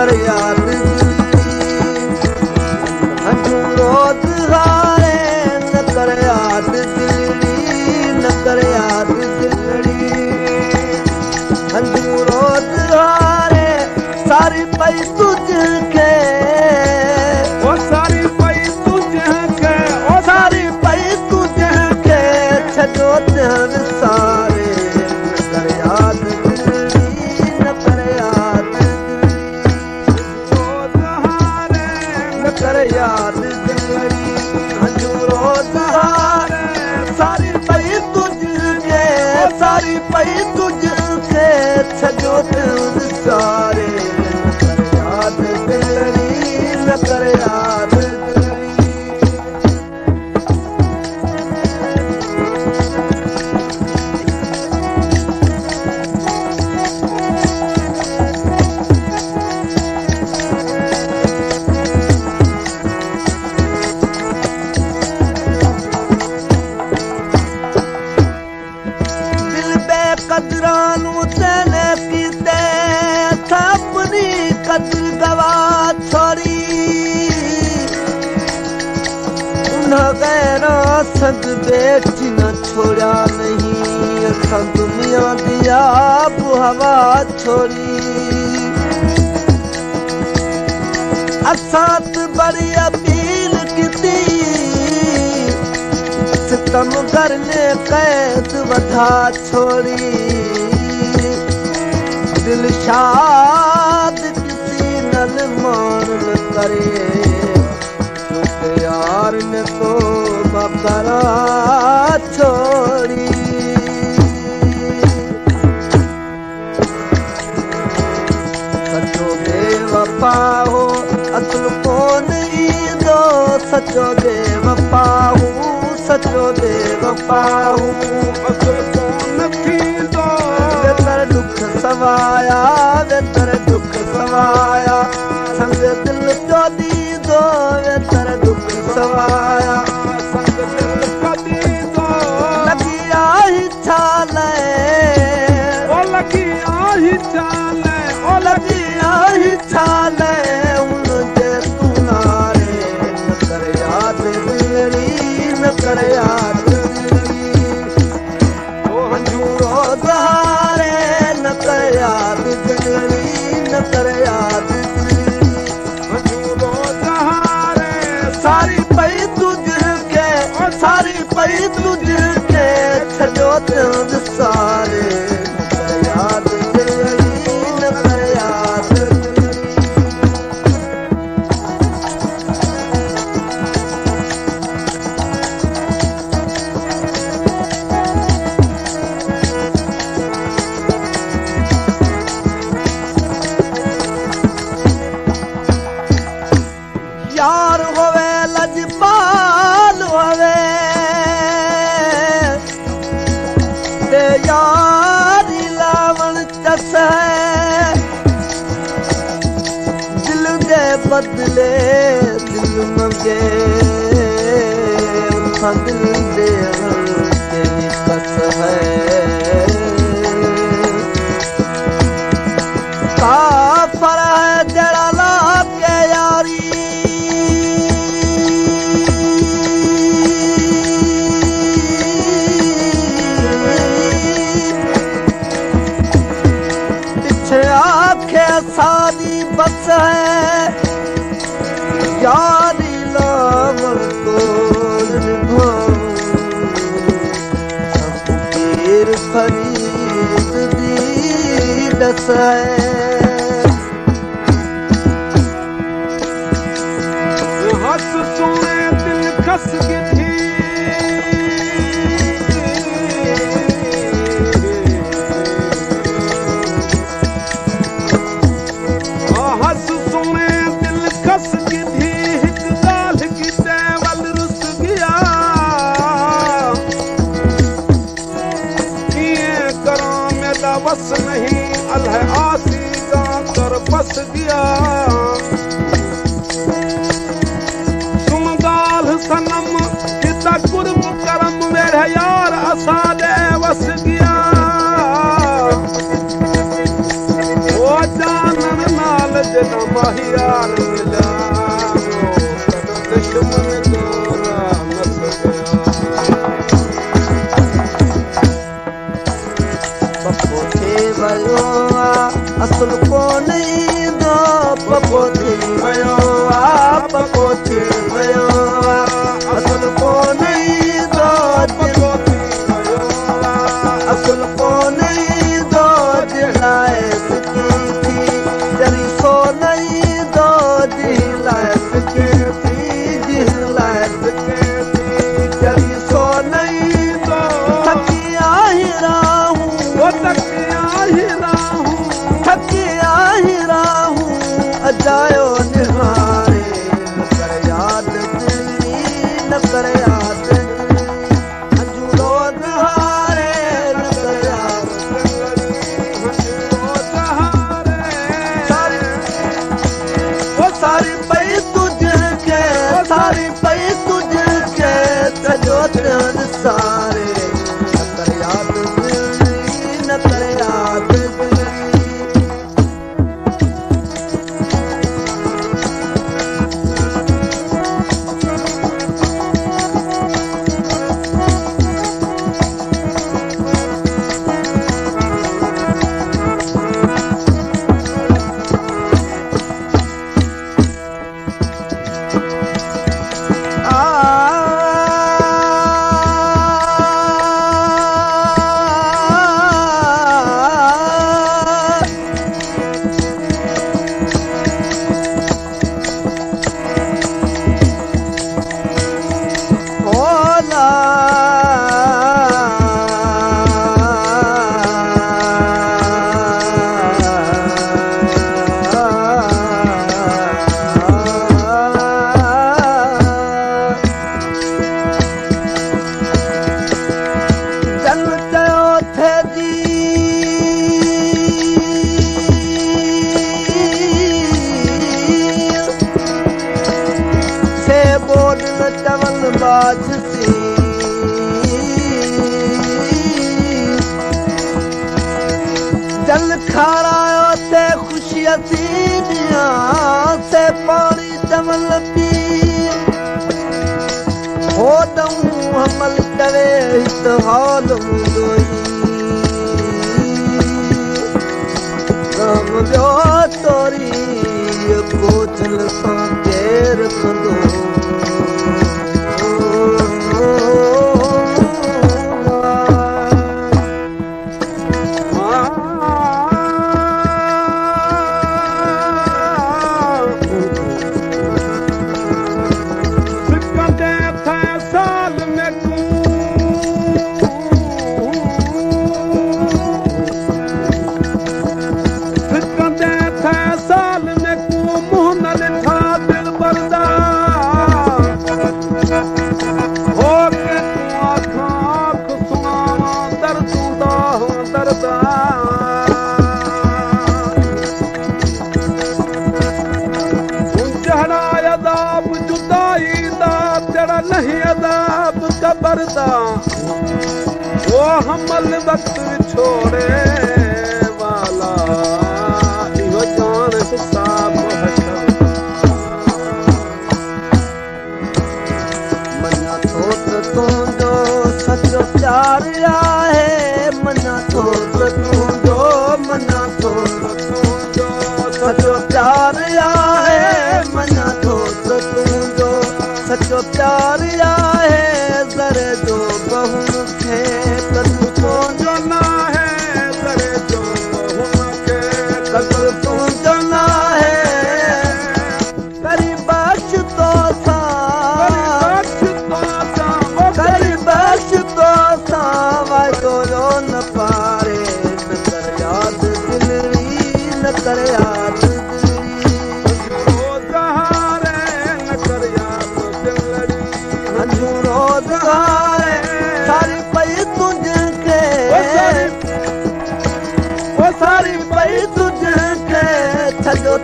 कर याद हंझू रोज़ हारे न कर याद न कर याद हंझू रोज़ हारे सारी पई तुझके सारी पई तुझके सारी पई तुझके छॾो ध्यान सारे न कर याद न कर याद न कर याद हंझू रोज़ हारे सारी पई तुझके सारी पई तुझके छॾो ध्यान सारे न कर याद दिल बेक़दरानू तेने कीते अपनी कदर गवा छोड़ी उन्हें गैरा संग बेटी न छोड़ा नहीं असां दुनिया दिया हवा छोड़ी असां बड़ी अपील की सितम करने कैद वधा छोड़ी दिल शाद किसी नल मान करे यार ने तो बकरा छोड़ी सचो बेवफा हो असल कौन ईंदो सचो बेवफा हूँ सचो बेवफा हूँ असल कौन थींदो वेतर दुख सवाया वेतर दुख सवाया संग दिल जो दीदो वेतर दुख सवाया संग दिल जो दीदो लगिया ही छाले ओ लगिया ही छाले ओ लगिया ही छाले उनजे तुनारे न कर याद दिलरी न कर याद ओ हंझू रोज़ हारे न कर याद दिलरी न कर याद सारी पई तुझके सारी पई तुझके छॾो ध्यान सारे न कर याद दिलरी न कर याद यार होवे लजपाल होवे ते यारी लावण चस है दिल दे बदले दिल मंगे उनका दिल दे के कस है काफर है जड़ा ला के यारी सारी बस है यारी लावण को सबीर फरीद दी दस है हस सोने दिल खस के थी बस नहीं अल्लाह आसी का कर बस दिया तुम गाल सनम किता कुर्ब करम मेरे यार असादे बस गया ओ जानन नाल माहियार मिलिया दुश्मन पप्पो थी वियो असुल कोन ईंदो पप्पो थी वियो पप्पो थी वियो असुल कोन ईंदो असुल कोन ईंदो दिलाए सकी थी जरी सो न ईंदो दिलाए सकी थी दिलाए सकी थी जरी सो न ईंदो थकी आई राहूं थकी आई राहूं अजायो निहारे न कर याद दिली न कर याद हजूरो निहारे न कर याद सारी पई तुझके सारी पई तुझके सजो ध्यान सारे न कर याद दिली न कर याद जल खारायो ते खुशी असीनिया से पानी चमल पी हो दऊं हमल करे हित हाल मुंदोई गम जो तोरी कोचल सां केर कंदो वो हमल वक्त छोड़े वाला इहो जान हिसाब मना तो तुंहिंजो सचो प्यार आहे मना तो तुंहिंजो मना तो तुंहिंजो सचो प्यार आहे मना तो तुंहिंजो सचो प्यार आहे ज़रे जो बहु खे कदू तुंहिंजो न आहे ज़रे जो बहु खे कदू तुंहिंजो न आहे करी बख़्श तो सां वाइदो जो न पारे न कर याद दिलरी न कर याद सारी पई तुझके छॾो